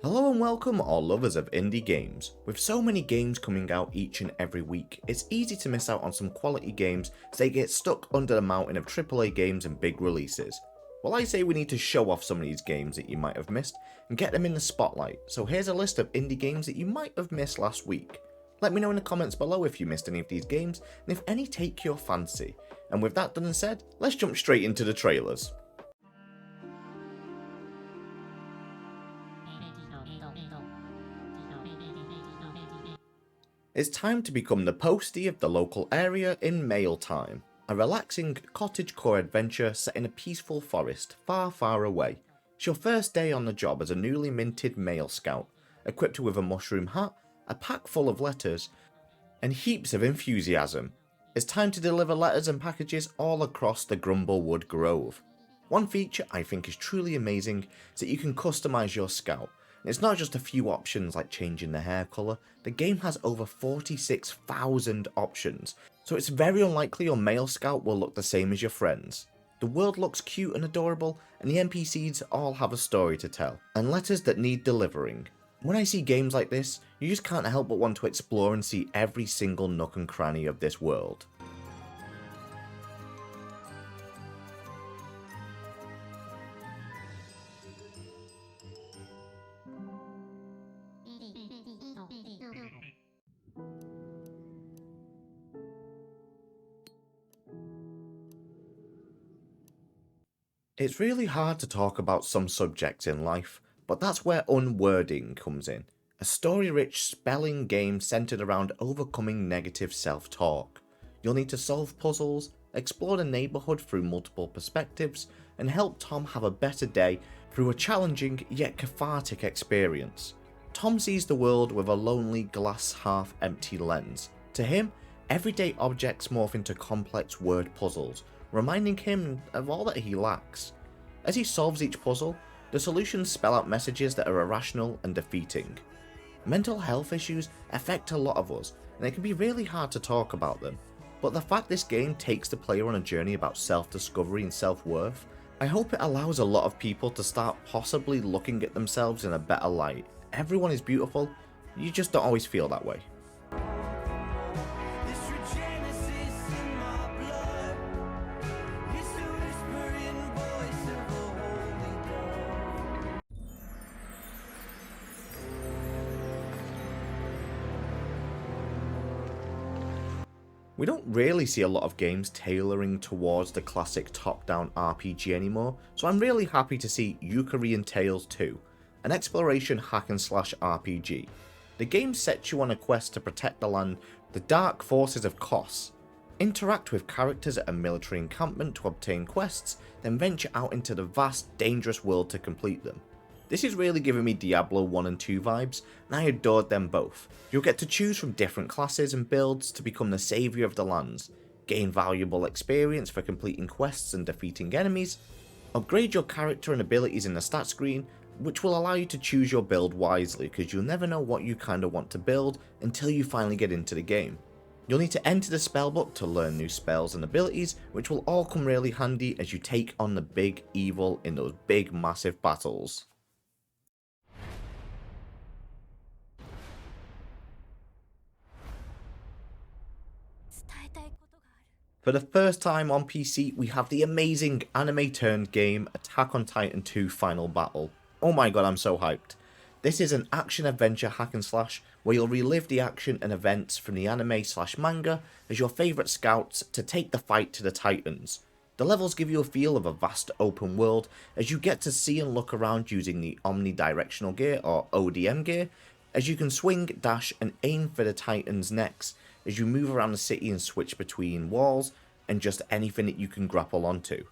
Hello and welcome all lovers of indie games. With so many games coming out each and every week, it's easy to miss out on some quality games as they get stuck under the mountain of AAA games and big releases. Well, I say we need to show off some of these games that you might have missed and get them in the spotlight, so here's a list of indie games that you might have missed last week. Let me know in the comments below if you missed any of these games and if any take your fancy. And with that done and said, let's jump straight into the trailers. It's time to become the postie of the local area in mail time. A relaxing cottagecore adventure set in a peaceful forest far, far away. It's your first day on the job as a newly minted mail scout, equipped with a mushroom hat, a pack full of letters, and heaps of enthusiasm. It's time to deliver letters and packages all across the Grumblewood Grove. One feature I think is truly amazing is that you can customise your scout. And it's not just a few options like changing the hair colour, the game has over 46,000 options, so it's very unlikely your male scout will look the same as your friends. The world looks cute and adorable, and the NPCs all have a story to tell, and letters that need delivering. When I see games like this, you just can't help but want to explore and see every single nook and cranny of this world. It's really hard to talk about some subjects in life, but that's where Unwording comes in, a story-rich spelling game centered around overcoming negative self-talk. You'll need to solve puzzles, explore the neighborhood through multiple perspectives, and help Tom have a better day through a challenging yet cathartic experience. Tom sees the world with a lonely glass half-empty lens. To him, everyday objects morph into complex word puzzles, reminding him of all that he lacks. As he solves each puzzle, the solutions spell out messages that are irrational and defeating. Mental health issues affect a lot of us, and it can be really hard to talk about them, but the fact this game takes the player on a journey about self-discovery and self-worth, I hope it allows a lot of people to start possibly looking at themselves in a better light. Everyone is beautiful, you just don't always feel that way. We don't really see a lot of games tailoring towards the classic top-down RPG anymore, so I'm really happy to see Eukarion Tales 2, an exploration hack-and-slash RPG. The game sets you on a quest to protect the land from the dark forces of Kos. Interact with characters at a military encampment to obtain quests, then venture out into the vast, dangerous world to complete them. This is really giving me Diablo 1 and 2 vibes, and I adored them both. You'll get to choose from different classes and builds to become the saviour of the lands, gain valuable experience for completing quests and defeating enemies, upgrade your character and abilities in the stat screen, which will allow you to choose your build wisely because you'll never know what you kinda want to build until you finally get into the game. You'll need to enter the spellbook to learn new spells and abilities, which will all come really handy as you take on the big evil in those big massive battles. For the first time on PC, we have the amazing anime-turned game Attack on Titan 2 Final Battle. Oh my god, I'm so hyped. This is an action-adventure hack-and-slash where you'll relive the action and events from the anime/manga as your favourite scouts to take the fight to the Titans. The levels give you a feel of a vast open world as you get to see and look around using the omnidirectional gear or ODM gear, as you can swing, dash and aim for the Titans' necks as you move around the city and switch between walls and just anything that you can grapple onto.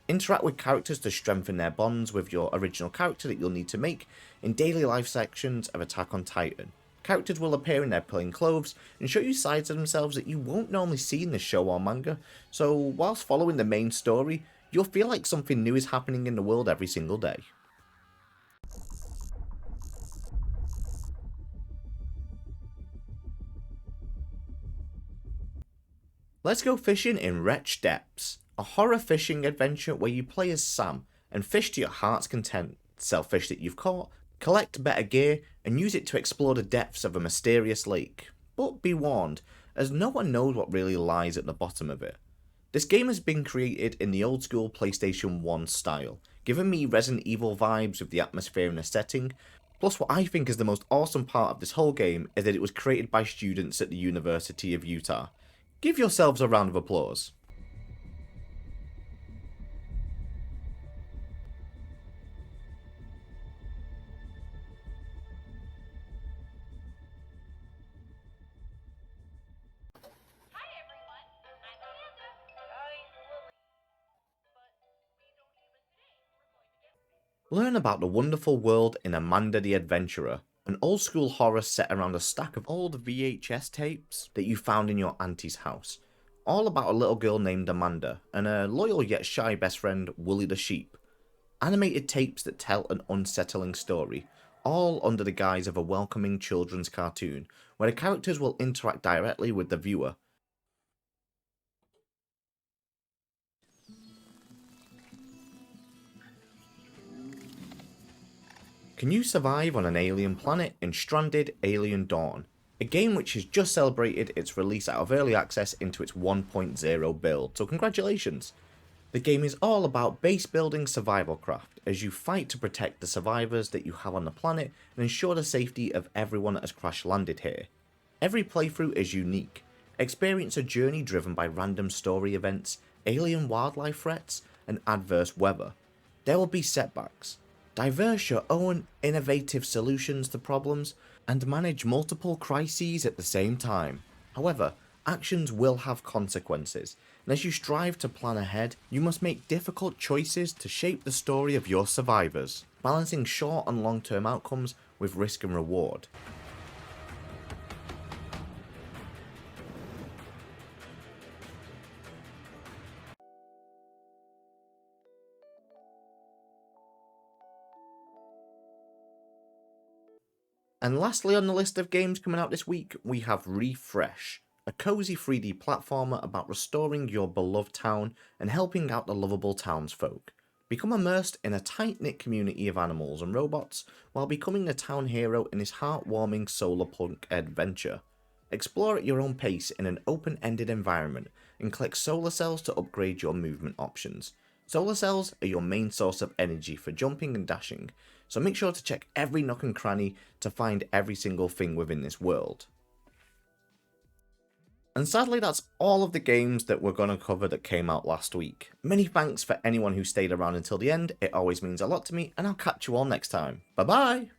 Interact with characters to strengthen their bonds with your original character that you'll need to make in daily life sections of Attack on Titan. Characters will appear in their plain clothes and show you sides of themselves that you won't normally see in the show or manga, so whilst following the main story, you'll feel like something new is happening in the world every single day. Let's go fishing in Wretched Depths, a horror fishing adventure where you play as Sam and fish to your heart's content, sell fish that you've caught, Collect better gear and use it to explore the depths of a mysterious lake. But be warned, as no one knows what really lies at the bottom of it. This game has been created in the old school PlayStation 1 style, giving me Resident Evil vibes with the atmosphere and the setting. Plus, what I think is the most awesome part of this whole game is that it was created by students at the University of Utah. Give yourselves a round of applause. Learn about the wonderful world in Amanda the Adventurer, an old school horror set around a stack of old VHS tapes that you found in your auntie's house. All about a little girl named Amanda and her loyal yet shy best friend Wooly the Sheep. Animated tapes that tell an unsettling story, all under the guise of a welcoming children's cartoon, where the characters will interact directly with the viewer. Can you survive on an alien planet in Stranded: Alien Dawn? A game which has just celebrated its release out of early access into its 1.0 build, so congratulations! The game is all about base building survival craft as you fight to protect the survivors that you have on the planet and ensure the safety of everyone that has crash landed here. Every playthrough is unique. Experience a journey driven by random story events, alien wildlife threats, and adverse weather. There will be setbacks. Diverse your own innovative solutions to problems and manage multiple crises at the same time. However, actions will have consequences, and as you strive to plan ahead, you must make difficult choices to shape the story of your survivors, balancing short and long-term outcomes with risk and reward. And lastly on the list of games coming out this week, we have Refresh, a cozy 3D platformer about restoring your beloved town and helping out the lovable townsfolk. Become immersed in a tight-knit community of animals and robots while becoming the town hero in this heartwarming solar punk adventure. Explore at your own pace in an open-ended environment and collect solar cells to upgrade your movement options. Solar cells are your main source of energy for jumping and dashing, so make sure to check every nook and cranny to find every single thing within this world. And sadly that's all of the games that we're going to cover that came out last week. Many thanks for anyone who stayed around until the end, it always means a lot to me, and I'll catch you all next time. Bye bye!